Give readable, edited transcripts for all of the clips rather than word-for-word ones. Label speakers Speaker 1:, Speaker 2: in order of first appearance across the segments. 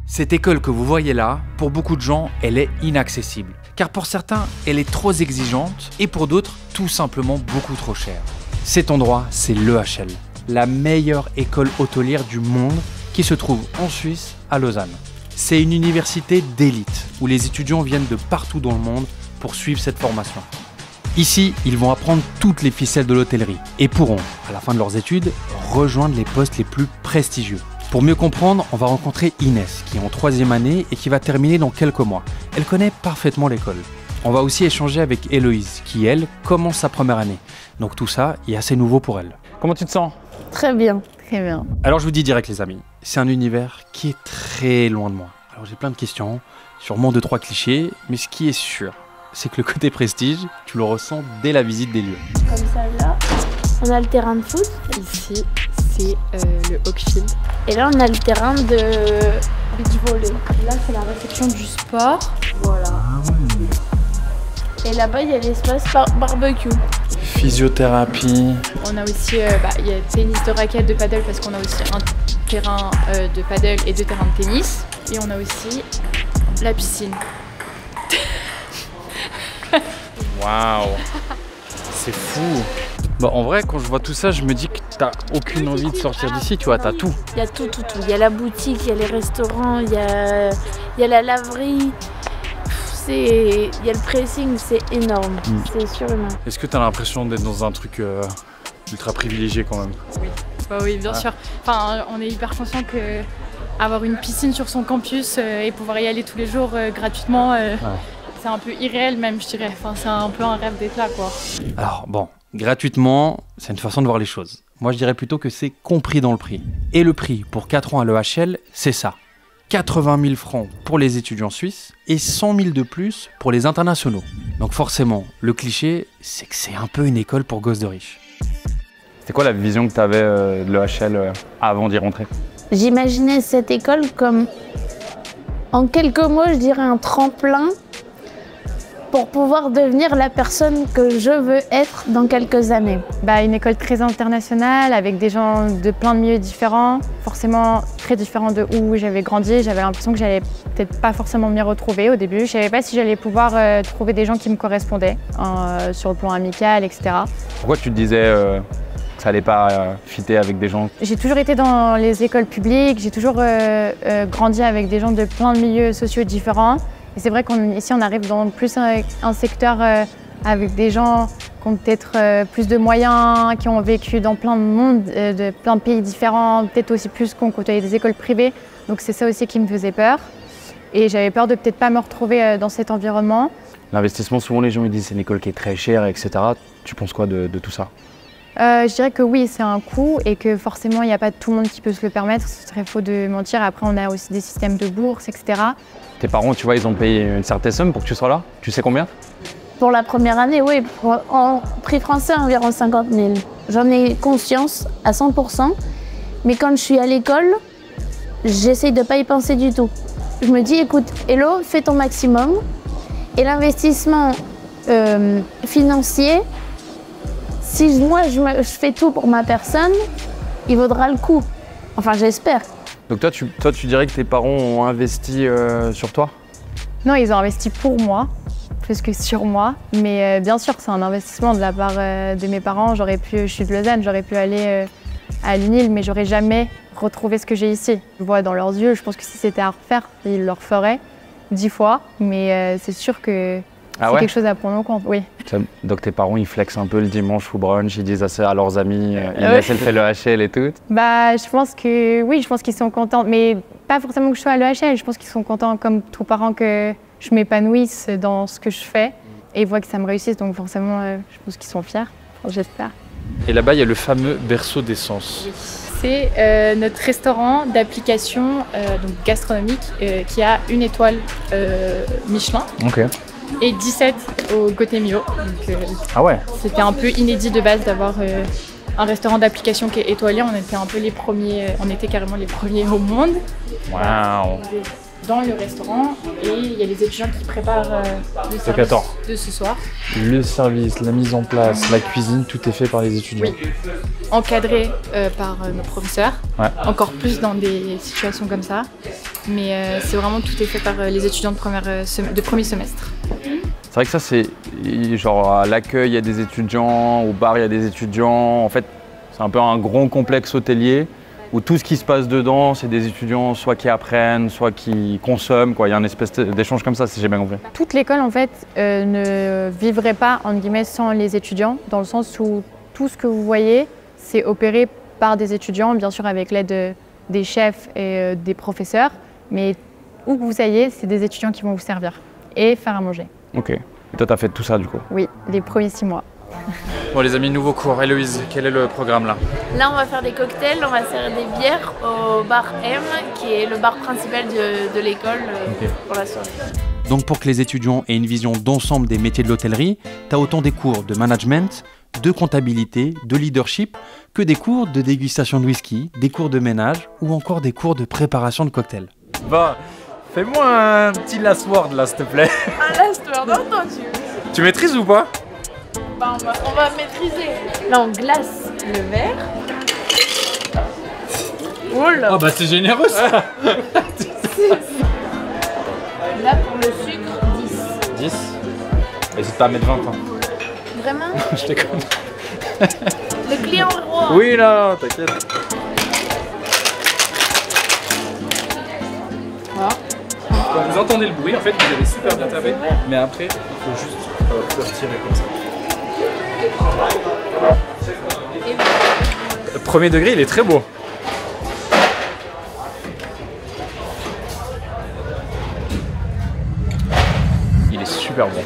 Speaker 1: Cette école que vous voyez là, pour beaucoup de gens, elle est inaccessible. Car pour certains, elle est trop exigeante et pour d'autres, tout simplement beaucoup trop chère. Cet endroit, c'est l'EHL, la meilleure école hôtelière du monde qui se trouve en Suisse, à Lausanne. C'est une université d'élite où les étudiants viennent de partout dans le monde pour suivre cette formation. Ici, ils vont apprendre toutes les ficelles de l'hôtellerie et pourront, à la fin de leurs études, rejoindre les postes les plus prestigieux. Pour mieux comprendre, on va rencontrer Inès, qui est en 3e année et qui va terminer dans quelques mois. Elle connaît parfaitement l'école. On va aussi échanger avec Héloïse, qui, elle, commence sa première année. Donc tout ça est assez nouveau pour elle. Comment tu te sens ?
Speaker 2: Très bien, très bien.
Speaker 1: Alors je vous dis direct les amis, c'est un univers qui est très loin de moi. Alors j'ai plein de questions, sûrement 2-3 clichés, mais ce qui est sûr, c'est que le côté prestige, tu le ressens dès la visite des lieux.
Speaker 2: Comme ça là, on a le terrain de foot.
Speaker 3: Ici, c'est le Hawkfield.
Speaker 2: Et là, on a le terrain de beach volley.
Speaker 3: Là, c'est la réception du sport.
Speaker 2: Voilà. Et là-bas, il y a l'espace barbecue.
Speaker 1: Physiothérapie.
Speaker 3: On a aussi il y a tennis de raquette, de paddle, parce qu'on a aussi un terrain de paddle et 2 terrains de tennis. Et on a aussi la piscine.
Speaker 1: Waouh, c'est fou. Bon, en vrai, quand je vois tout ça, je me dis que t'as aucune envie de sortir d'ici, tu vois, t'as tout.
Speaker 2: Il y a tout. Il y a la boutique, il y a les restaurants, il y a la laverie. Il y a le pressing, c'est énorme, c'est surhumain.
Speaker 1: Est-ce que t'as l'impression d'être dans un truc ultra privilégié quand même ?
Speaker 3: Oui, oui, bien sûr. Enfin, on est hyper conscient que avoir une piscine sur son campus et pouvoir y aller tous les jours gratuitement, c'est un peu irréel même, je dirais. Enfin, c'est un peu un rêve d'être là, quoi.
Speaker 1: Alors bon, gratuitement, c'est une façon de voir les choses. Moi, je dirais plutôt que c'est compris dans le prix. Et le prix pour 4 ans à l'EHL, c'est ça. 80 000 francs pour les étudiants suisses et 100 000 de plus pour les internationaux. Donc forcément, le cliché, c'est que c'est un peu une école pour gosses de riches.
Speaker 4: C'était quoi la vision que tu avais de l'EHL avant d'y rentrer ?
Speaker 2: J'imaginais cette école comme, en quelques mots, je dirais un tremplin pour pouvoir devenir la personne que je veux être dans quelques années.
Speaker 3: Une école très internationale, avec des gens de plein de milieux différents, forcément très différents de où j'avais grandi. J'avais l'impression que j'allais peut-être pas forcément m'y retrouver au début. Je savais pas si j'allais pouvoir trouver des gens qui me correspondaient sur le plan amical, etc.
Speaker 4: Pourquoi tu te disais que ça allait pas fitter avec des gens ?
Speaker 3: J'ai toujours été dans les écoles publiques, j'ai toujours grandi avec des gens de plein de milieux sociaux différents. Et c'est vrai qu'ici on arrive dans plus un secteur avec des gens qui ont peut-être plus de moyens, qui ont vécu dans plein de mondes, de plein de pays différents, peut-être aussi plus qu'on côtoyait des écoles privées. Donc c'est ça aussi qui me faisait peur. Et j'avais peur de peut-être pas me retrouver dans cet environnement.
Speaker 4: L'investissement, souvent les gens me disent c'est une école qui est très chère, etc. Tu penses quoi de tout ça ?
Speaker 3: Je dirais que oui, c'est un coût et que forcément il n'y a pas tout le monde qui peut se le permettre. Ce serait faux de mentir. Après on a aussi des systèmes de bourse, etc.
Speaker 4: Tes parents, tu vois, ils ont payé une certaine somme pour que tu sois là. Tu sais combien ?
Speaker 2: Pour la première année, oui. En prix français, environ 50 000. J'en ai conscience à 100%. Mais quand je suis à l'école, j'essaye de ne pas y penser du tout. Je me dis, écoute, Hello, fais ton maximum. Et l'investissement financier, si moi je fais tout pour ma personne, il vaudra le coup. Enfin, j'espère.
Speaker 4: Donc toi, tu dirais que tes parents ont investi sur toi ?
Speaker 3: Non, ils ont investi pour moi, plus que sur moi. Mais bien sûr, c'est un investissement de la part de mes parents. Je suis de Lausanne, j'aurais pu aller à l'UNIL, mais j'aurais jamais retrouvé ce que j'ai ici. Je vois dans leurs yeux, je pense que si c'était à refaire, ils le referaient 10 fois. Mais c'est sûr que c'est quelque chose à prendre en compte, oui.
Speaker 4: Donc tes parents, ils flexent un peu le dimanche au brunch, ils disent à leurs amis, Inès, elle fait l'EHL et tout.
Speaker 3: Je pense que oui, je pense qu'ils sont contents, mais pas forcément que je sois à l'EHL. Je pense qu'ils sont contents, comme tous parents, que je m'épanouisse dans ce que je fais et ils voient que ça me réussisse. Donc forcément, je pense qu'ils sont fiers, j'espère.
Speaker 1: Et là-bas, il y a le fameux berceau d'essence.
Speaker 3: Oui. C'est notre restaurant d'application gastronomique qui a 1 étoile Michelin.
Speaker 4: Ok.
Speaker 3: Et 17 au Côté Mio. Donc,
Speaker 4: ah ouais.
Speaker 3: C'était un peu inédit de base d'avoir un restaurant d'application qui est étoilé. On était un peu les premiers, on était carrément les premiers au monde.
Speaker 4: Waouh.
Speaker 3: dans le restaurant et il y a les étudiants qui préparent le service de ce soir.
Speaker 4: Le service, la mise en place, la cuisine, tout est fait par les étudiants.
Speaker 3: Oui. Encadré par nos professeurs, encore plus dans des situations comme ça. Mais c'est vraiment tout est fait par les étudiants de premier semestre.
Speaker 4: C'est vrai que ça, c'est genre à l'accueil, il y a des étudiants, au bar, il y a des étudiants. En fait, c'est un peu un grand complexe hôtelier où tout ce qui se passe dedans, c'est des étudiants soit qui apprennent, soit qui consomment. Quoi. Il y a une espèce d'échange comme ça, si j'ai bien compris.
Speaker 3: Toute l'école, en fait, ne vivrait pas, entre guillemets, sans les étudiants, dans le sens où tout ce que vous voyez, c'est opéré par des étudiants, bien sûr avec l'aide des chefs et des professeurs. Mais où que vous ayez, c'est des étudiants qui vont vous servir et faire à manger.
Speaker 4: Ok. Et toi, t'as fait tout ça, du coup?
Speaker 3: Oui, les premiers 6 mois.
Speaker 1: Bon les amis, nouveau cours. Héloïse, quel est le programme là?
Speaker 2: Là, on va faire des cocktails, on va servir des bières au bar M, qui est le bar principal de l'école pour la soirée.
Speaker 1: Donc pour que les étudiants aient une vision d'ensemble des métiers de l'hôtellerie, tu as autant des cours de management, de comptabilité, de leadership, que des cours de dégustation de whisky, des cours de ménage ou encore des cours de préparation de cocktails.
Speaker 5: Bah, fais-moi un petit last word là, s'il te plaît.
Speaker 2: Un last word, entendu.
Speaker 5: Tu maîtrises ou pas?
Speaker 2: Bah, on va maîtriser. Là, on glace le verre. Oh là.
Speaker 5: Oh bah c'est généreux ça.
Speaker 2: Là, pour le sucre, 10.
Speaker 5: 10. N'hésite pas à mettre 20 hein.
Speaker 2: Vraiment?
Speaker 5: Je déconne.
Speaker 2: Le client roi.
Speaker 5: Oui là, t'inquiète. Quand vous entendez le bruit, en fait, vous avez super bien tapé. Mais après, il faut juste le retirer comme ça. Le premier degré, il est très beau. Il est super bon.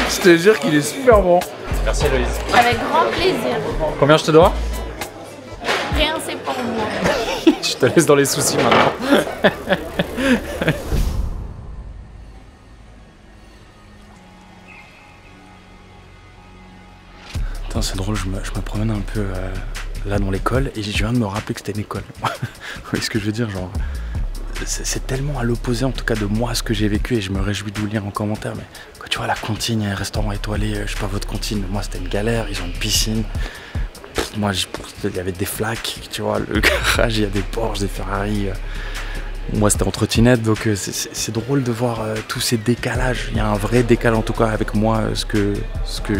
Speaker 5: Je te jure qu'il est super bon. Merci Héloïse.
Speaker 2: Avec grand plaisir.
Speaker 5: Combien je te dois?
Speaker 2: Rien, c'est pour moi.
Speaker 5: Je te laisse dans les soucis maintenant.
Speaker 1: Attends, c'est drôle, je me promène un peu là dans l'école et je viens de me rappeler que c'était une école. Vous voyez ce que je veux dire, genre c'est tellement à l'opposé en tout cas de moi ce que j'ai vécu et je me réjouis de vous lire en commentaire. Mais quand tu vois la cantine, il y a un restaurant étoilé, je sais pas votre cantine, moi c'était une galère, ils ont une piscine. Moi il y avait des flaques, tu vois, le garage, il y a des Porsche, des Ferrari. Moi c'était en trottinette, donc c'est drôle de voir tous ces décalages. Il y a un vrai décalage en tout cas avec moi, ce que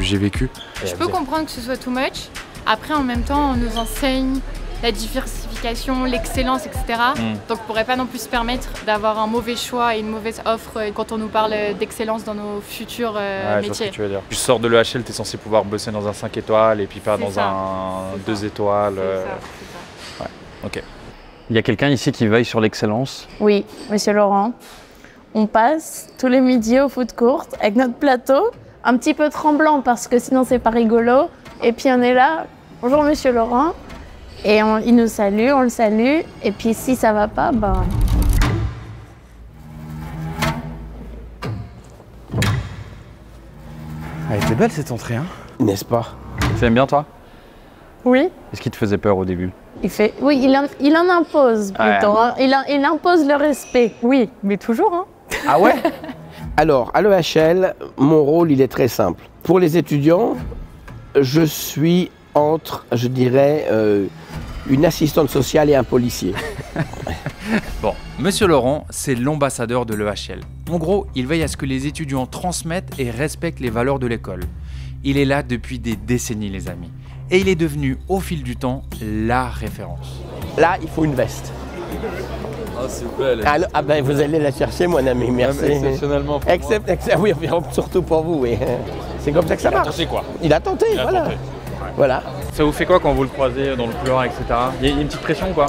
Speaker 1: j'ai vécu.
Speaker 3: Je peux comprendre que ce soit too much. Après, en même temps, on nous enseigne la diversification, l'excellence, etc. Donc on ne pourrait pas non plus se permettre d'avoir un mauvais choix et une mauvaise offre quand on nous parle d'excellence dans nos futurs
Speaker 5: Je vois ce
Speaker 3: métiers.
Speaker 5: que tu veux dire. Tu sors de l'EHL, tu es censé pouvoir bosser dans un 5 étoiles et puis pas dans un 2 étoiles.
Speaker 3: C'est ça.
Speaker 5: Ouais, ok.
Speaker 4: Il y a quelqu'un ici qui veille sur l'excellence?
Speaker 2: Oui, monsieur Laurent. On passe tous les midis au food court avec notre plateau, un petit peu tremblant parce que sinon c'est pas rigolo. Et puis on est là, bonjour monsieur Laurent. Et il nous salue, on le salue. Et puis si ça va pas, ben...
Speaker 4: Elle était belle cette entrée, hein?
Speaker 6: N'est-ce pas?
Speaker 4: Tu aimes bien toi?
Speaker 3: Oui.
Speaker 4: Est-ce qu'il te faisait peur au début?
Speaker 2: Il fait... Oui, il en impose plutôt. Hein. Il impose le respect.
Speaker 3: Oui, mais toujours, hein.
Speaker 6: Ah ouais? Alors, à l'EHL, mon rôle, il est très simple. Pour les étudiants, je suis entre, je dirais, une assistante sociale et un policier.
Speaker 1: Bon, Monsieur Laurent, c'est l'ambassadeur de l'EHL. En gros, il veille à ce que les étudiants transmettent et respectent les valeurs de l'école. Il est là depuis des décennies, les amis. Et il est devenu, au fil du temps, la référence.
Speaker 6: Là, il faut une veste.
Speaker 5: Oh, c'est belle.
Speaker 6: Ah ben, vous allez la chercher, mon ami, merci.
Speaker 5: Exceptionnellement pour
Speaker 6: Oui, surtout pour vous, oui. C'est comme ça que ça marche.
Speaker 5: tenté quoi.
Speaker 6: Il a tenté, voilà.
Speaker 5: tenté.
Speaker 6: Voilà.
Speaker 5: Ça vous fait quoi quand vous le croisez dans le couloir, etc. Il y a une petite pression quoi?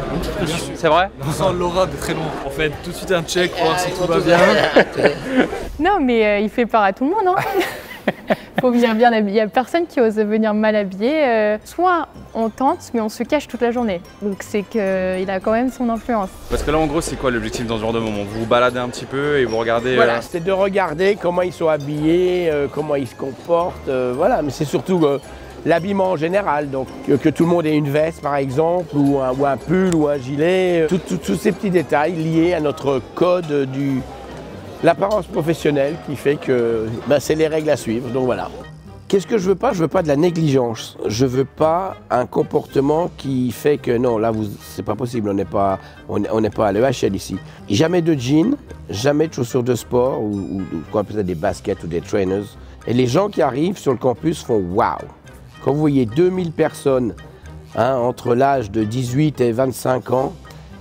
Speaker 5: C'est vrai?
Speaker 7: On sent l'aura de très loin. On fait tout de suite un check pour voir si tout va bien.
Speaker 3: Non, mais il fait peur à tout le monde, hein. Faut venir bien habillé. Il n'y a personne qui ose venir mal habillé. Soit on tente, mais on se cache toute la journée. Donc c'est qu'il a quand même son influence.
Speaker 5: Parce que là en gros c'est quoi l'objectif dans ce genre de moment? Vous vous baladez un petit peu et vous regardez...
Speaker 6: Voilà, c'est de regarder comment ils sont habillés, comment ils se comportent, voilà. Mais c'est surtout l'habillement en général, donc que tout le monde ait une veste par exemple, ou un pull ou un gilet, tous ces petits détails liés à notre code de l'apparence professionnelle qui fait que c'est les règles à suivre, donc voilà. Qu'est-ce que je veux pas? Je veux pas de la négligence. Je veux pas un comportement qui fait que non, là, c'est pas possible. On n'est pas à l'EHL ici. Jamais de jeans, jamais de chaussures de sport ou quoi, peut-être des baskets ou des trainers. Et les gens qui arrivent sur le campus font waouh. Quand vous voyez 2000 personnes entre l'âge de 18 et 25 ans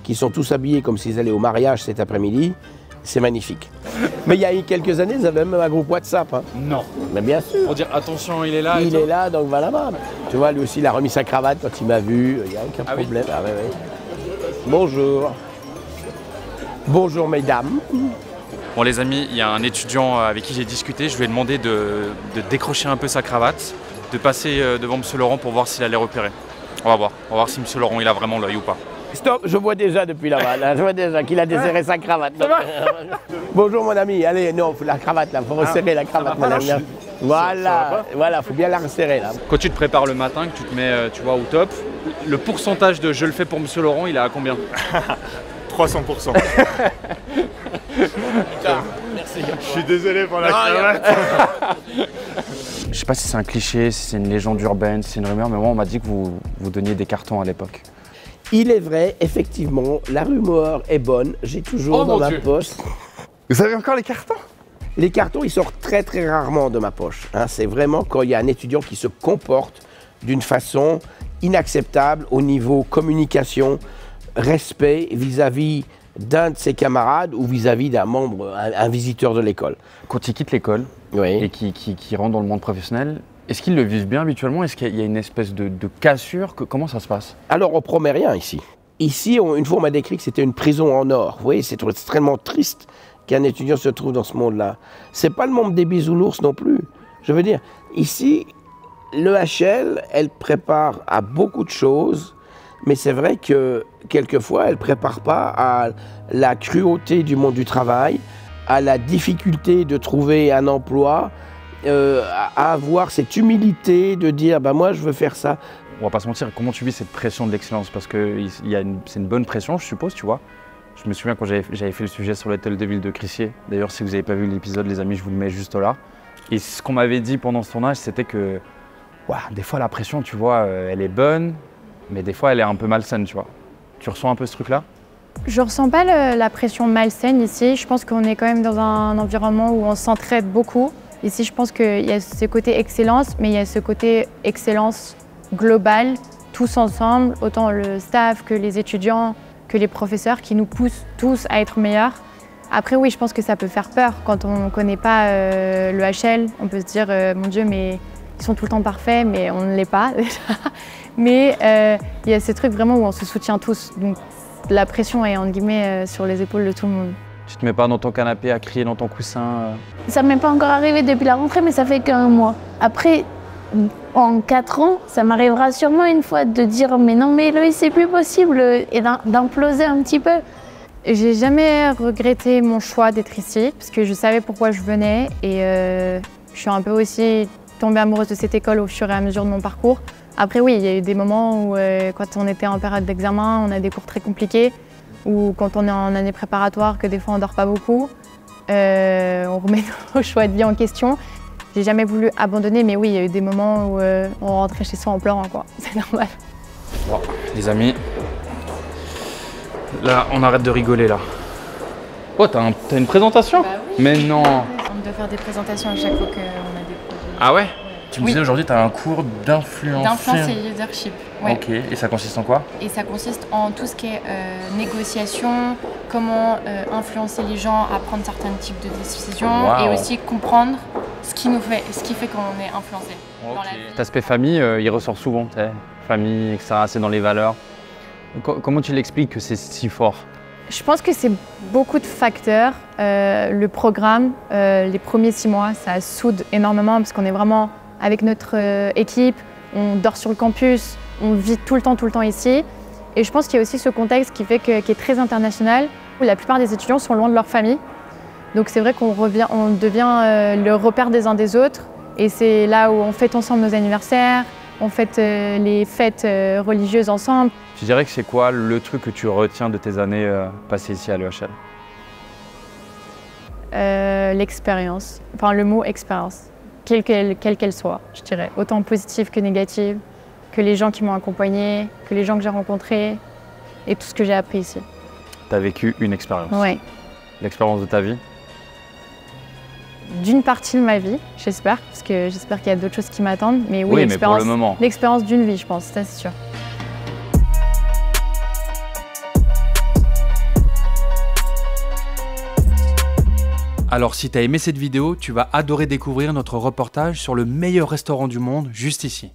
Speaker 6: qui sont tous habillés comme s'ils allaient au mariage cet après-midi, c'est magnifique. Mais il y a eu quelques années, ils avaient même un groupe WhatsApp.
Speaker 5: Non.
Speaker 6: Mais bien sûr.
Speaker 5: Pour dire attention, il est là.
Speaker 6: Il est là, donc voilà. Tu vois, lui aussi, il a remis sa cravate quand il m'a vu. Il n'y a aucun problème.
Speaker 5: Oui.
Speaker 6: Ah, ouais. Bonjour. Bonjour, mesdames.
Speaker 1: Bon les amis, il y a un étudiant avec qui j'ai discuté, je lui ai demandé de décrocher un peu sa cravate, de passer devant M. Laurent pour voir s'il allait repérer. On va voir si M. Laurent il a vraiment l'œil ou pas.
Speaker 6: Stop, je vois déjà depuis là-bas, je vois déjà qu'il a desserré sa cravate. Bonjour mon ami, allez, non, faut la cravate là, faut resserrer la cravate mon ami. Voilà, faut bien la resserrer là.
Speaker 1: Quand tu te prépares le matin, que tu te mets, tu vois, au top, le pourcentage de je le fais pour M. Laurent, il est à combien?
Speaker 8: 300%.
Speaker 6: Merci.
Speaker 8: Je suis désolé pour la cravate.
Speaker 4: Je sais pas si c'est un cliché, si c'est une légende urbaine, si c'est une rumeur, mais moi on m'a dit que vous donniez des cartons à l'époque.
Speaker 6: Il est vrai, effectivement, la rumeur est bonne, j'ai toujours dans ma poche.
Speaker 8: Vous avez encore les cartons?
Speaker 6: Les cartons, ils sortent très très rarement de ma poche. C'est vraiment quand il y a un étudiant qui se comporte d'une façon inacceptable au niveau communication, respect vis-à-vis d'un de ses camarades ou vis-à-vis d'un membre, un visiteur de l'école.
Speaker 4: Quand ils quittent l'école et qui rentrent dans le monde professionnel, est-ce qu'ils le vivent bien habituellement? Est-ce qu'il y a une espèce de cassure? Comment ça se passe?
Speaker 6: Alors on promet rien ici. Ici, une fois on m'a décrit que c'était une prison en or. Vous voyez, c'est extrêmement triste qu'un étudiant se trouve dans ce monde-là. C'est pas le monde des bisounours non plus. Je veux dire, ici, l'EHL, elle prépare à beaucoup de choses, mais c'est vrai que quelquefois, elle ne prépare pas à la cruauté du monde du travail, à la difficulté de trouver un emploi, à avoir cette humilité de dire moi je veux faire ça.
Speaker 4: On va pas se mentir, comment tu vis cette pression de l'excellence? Parce que c'est une bonne pression, je suppose, tu vois. Je me souviens quand j'avais fait le sujet sur l'hôtel de ville de Crissier. D'ailleurs, si vous n'avez pas vu l'épisode, les amis, je vous le mets juste là. Et ce qu'on m'avait dit pendant ce tournage, c'était que des fois la pression, tu vois, elle est bonne, mais des fois elle est un peu malsaine, tu vois. Tu ressens un peu ce truc-là?
Speaker 3: Je ressens pas la pression malsaine ici. Je pense qu'on est quand même dans un environnement où on s'entraide beaucoup. Ici, je pense qu'il y a ce côté excellence, mais il y a ce côté excellence globale, tous ensemble, autant le staff que les étudiants, que les professeurs, qui nous poussent tous à être meilleurs. Après, oui, je pense que ça peut faire peur quand on ne connaît pas l'EHL. On peut se dire, mon Dieu, mais ils sont tout le temps parfaits, mais on ne l'est pas déjà. Mais il y a ce truc vraiment où on se soutient tous. Donc la pression est, entre guillemets, sur les épaules de tout le monde.
Speaker 4: Tu te mets pas dans ton canapé à crier dans ton coussin?
Speaker 2: Ça m'est pas encore arrivé depuis la rentrée, mais ça fait qu'1 mois. Après, en 4 ans, ça m'arrivera sûrement une fois de dire mais non, mais Loïs, c'est plus possible, et d'imploser un petit peu.
Speaker 3: J'ai jamais regretté mon choix d'être ici, parce que je savais pourquoi je venais, et je suis un peu aussi tombée amoureuse de cette école au fur et à mesure de mon parcours. Après oui, il y a eu des moments où quand on était en période d'examen, on a des cours très compliqués, ou quand on est en année préparatoire, que des fois on dort pas beaucoup, on remet nos choix de vie en question. J'ai jamais voulu abandonner, mais oui, il y a eu des moments où on rentrait chez soi en pleurant, quoi. C'est normal.
Speaker 1: Bon, les amis, là, on arrête de rigoler, là. Oh, t'as une présentation?
Speaker 3: Bah oui.
Speaker 1: Mais non.
Speaker 3: On doit faire des présentations à chaque fois qu'on a des projets.
Speaker 1: Ah ouais? Tu me disais aujourd'hui, tu as un cours d'influence.
Speaker 3: D'influence et leadership. Ouais.
Speaker 1: Ok, et ça consiste en quoi?
Speaker 3: Et ça consiste en tout ce qui est négociation, comment influencer les gens à prendre certains types de décisions, et aussi comprendre ce qui fait qu'on est influencé.
Speaker 4: Cet aspect famille, il ressort souvent, tu sais, famille, etc., c'est dans les valeurs. Comment tu l'expliques que c'est si fort?
Speaker 3: Je pense que c'est beaucoup de facteurs. Le programme, les premiers 6 mois, ça soude énormément parce qu'on est vraiment avec notre équipe, on dort sur le campus, on vit tout le temps ici. Et je pense qu'il y a aussi ce contexte qui est très international, où la plupart des étudiants sont loin de leur famille. Donc c'est vrai qu'on devient le repère des uns des autres. Et c'est là où on fête ensemble nos anniversaires, On fête les fêtes religieuses ensemble.
Speaker 4: Tu dirais que c'est quoi le truc que tu retiens de tes années passées ici à l'EHL?
Speaker 3: L'expérience, enfin le mot expérience, quelle qu'elle soit, je dirais, autant positive que négative, que les gens qui m'ont accompagnée, que les gens que j'ai rencontrés et tout ce que j'ai appris ici.
Speaker 4: Tu as vécu une expérience.
Speaker 3: Oui.
Speaker 4: L'expérience de ta vie?
Speaker 3: D'une partie de ma vie, j'espère, parce que j'espère qu'il y a d'autres choses qui m'attendent, mais oui,
Speaker 4: mais pour le moment.
Speaker 3: L'expérience d'une vie, je pense, ça c'est sûr.
Speaker 1: Alors si t'as aimé cette vidéo, tu vas adorer découvrir notre reportage sur le meilleur restaurant du monde juste ici.